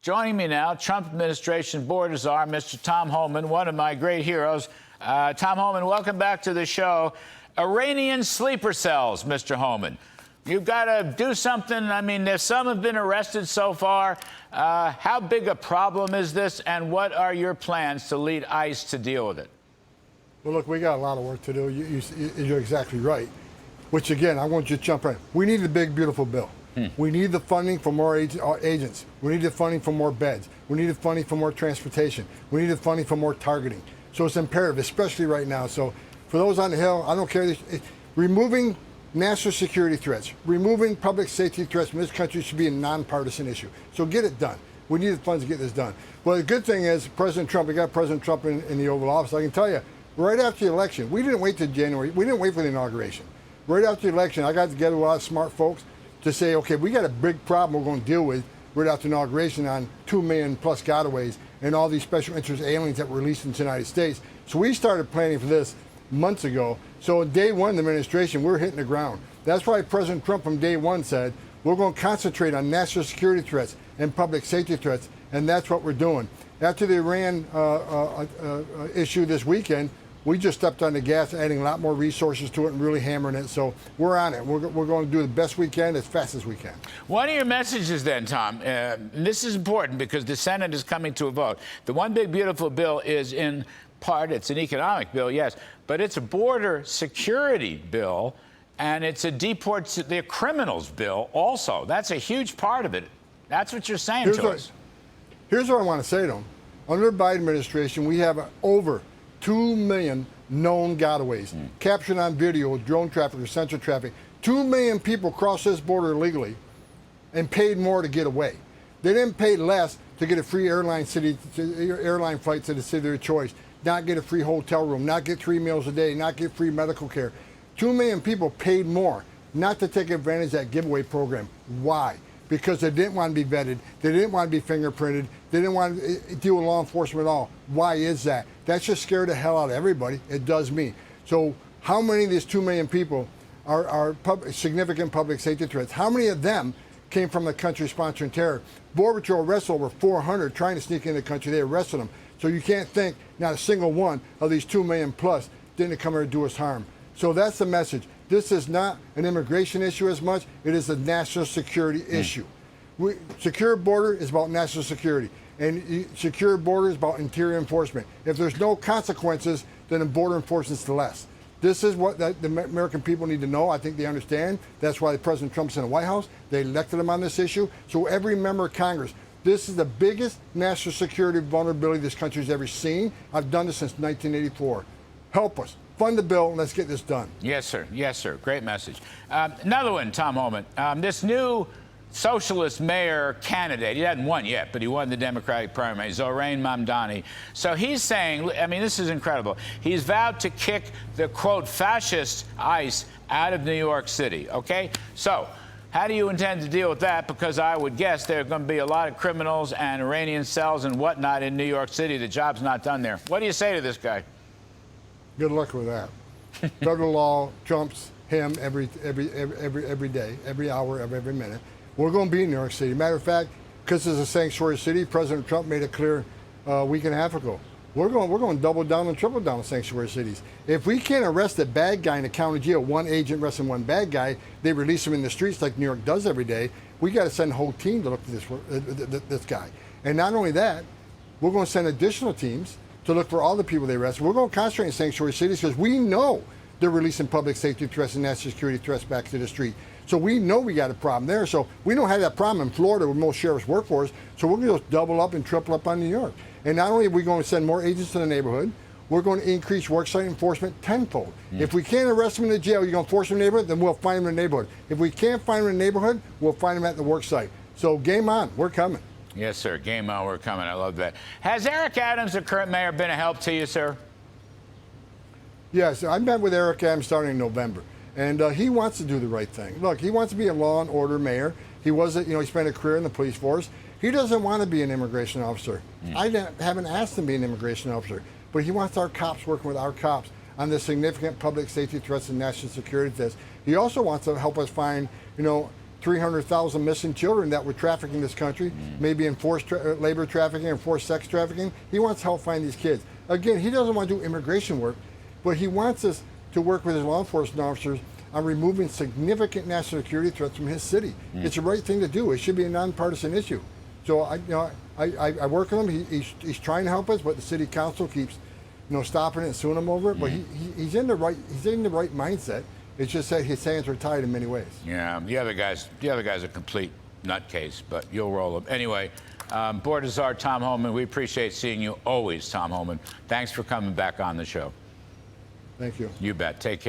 Joining me now, Trump administration board czar, Mr. Tom Homan, one of my great heroes. Tom Homan, welcome back to the show. Iranian sleeper cells, Mr. Homan. You've got to do something. I mean, some have been arrested so far. How big a problem is this, and what are your plans to lead ICE to deal with it? Well, look, we got a lot of work to do. You're exactly right. Which, again, I want you to jump in. We need the big, beautiful bill. We need the funding for more agents. We need the funding for more beds. We need the funding for more transportation. We need the funding for more targeting. So it's imperative, especially right now. So for those on the Hill, I don't care. Removing national security threats, removing public safety threats from this country should be a nonpartisan issue. So get it done. We need the funds to get this done. Well, the good thing is President Trump, we got President Trump in the Oval Office. I can tell you, right after the election, we didn't wait till January. We didn't wait for the inauguration. Right after the election, I got together with a lot of smart folks to say, okay, we got a big problem we're going to deal with right after inauguration on 2 million plus gotaways and all these special interest aliens that were released into the United States. So we started planning for this months ago. So day one of the administration, we're hitting the ground. That's why President Trump from day one said, we're going to concentrate on national security threats and public safety threats, and that's what we're doing. After the Iran issue this weekend, we just stepped on the gas, adding a lot more resources to it and really hammering it. So we're on it. We're going to do the best we can as fast as we can. One of your messages then, Tom, and this is important because the Senate is coming to a vote. The one big, beautiful bill is in part, it's an economic bill, yes, but it's a border security bill, and it's a the criminals bill also. That's a huge part of it. That's what you're saying to us. Here's what I want to say to them. Under the Biden administration, we have over 2 million known gotaways, captured on video, drone traffic or sensor traffic. 2 million people crossed this border illegally and paid more to get away. They didn't pay less to get a free airline flight to the city of their choice, not get a free hotel room, not get 3 meals a day, not get free medical care. 2 million people paid more not to take advantage of that giveaway program. Why? Because they didn't want to be vetted. They didn't want to be fingerprinted. They didn't want to deal with law enforcement at all. Why is that? That just scared the hell out of everybody. It does me. So how many of these 2 million people are significant public safety threats? How many of them came from the country sponsoring terror? Border Patrol arrested over 400 trying to sneak into the country. They arrested them. So you can't think not a single one of these 2 million plus didn't come here to do us harm. So that's the message. This is not an immigration issue as much. It is a national security issue. Secure border is about national security. And secure border is about interior enforcement. If there's no consequences, then the border enforcement's less. This is what the American people need to know. I think they understand. That's why President Trump's in the White House. They elected him on this issue. So every member of Congress, this is the biggest national security vulnerability this country's ever seen. I've done this since 1984. Help us. Fund the bill, and let's get this done. Yes, sir. Yes, sir. Great message. Another one, Tom Homan. This new socialist mayor candidate, he hasn't won yet, but he won the Democratic primary, Zorain Mamdani. So he's saying, I mean, this is incredible. He's vowed to kick the, quote, fascist ICE out of New York City, okay? So how do you intend to deal with that? Because I would guess there are going to be a lot of criminals and Iranian cells and whatnot in New York City. The job's not done there. What do you say to this guy? Good luck with that. Federal law trumps him every day, every hour, every minute. We're going to be in New York City. Matter of fact, because it's a sanctuary city, President Trump made it clear a week and a half ago. We're going to double down and triple down on sanctuary cities. If we can't arrest a bad guy in the county jail, one agent arresting one bad guy, they release him in the streets like New York does every day. We got to send a whole team to look for this guy. And not only that, we're going to send additional teams to look for all the people they arrest. We're going to concentrate in sanctuary cities because we know they're releasing public safety threats and national security threats back to the street. So we know we got a problem there. So we don't have that problem in Florida where most sheriffs work for us. So we're going to just double up and triple up on New York. And not only are we going to send more agents to the neighborhood, we're going to increase worksite enforcement tenfold. If we can't arrest them in the jail, you're going to force them in the neighborhood, then we'll find them in the neighborhood. If we can't find them in the neighborhood, we'll find them at the worksite. So game on. We're coming. Yes, sir. Game on. We're coming. I love that. Has Eric Adams, the current mayor, been a help to you, sir? Yes, I met with Eric Adams starting in November, and he wants to do the right thing. Look, he wants to be a law and order mayor. He he spent a career in the police force. He doesn't want to be an immigration officer. I haven't asked him to be an immigration officer, but he wants our cops working with our cops on the significant public safety threats and national security threats. He also wants to help us find, 300,000 missing children that were trafficked in this country, maybe in forced labor trafficking and forced sex trafficking. He wants to help find these kids. Again, he doesn't want to do immigration work, but he wants us to work with his law enforcement officers on removing significant national security threats from his city. It's the right thing to do. It should be a nonpartisan issue. So I work with him. He's trying to help us, but the city council keeps, stopping it and suing him over it. But he's in the right mindset. It's just that his hands are tied in many ways. Yeah, the other guy's a complete nutcase, but you'll roll him anyway. Board Czar Tom Homan, we appreciate seeing you always, Tom Homan. Thanks for coming back on the show. Thank you. You bet. Take care.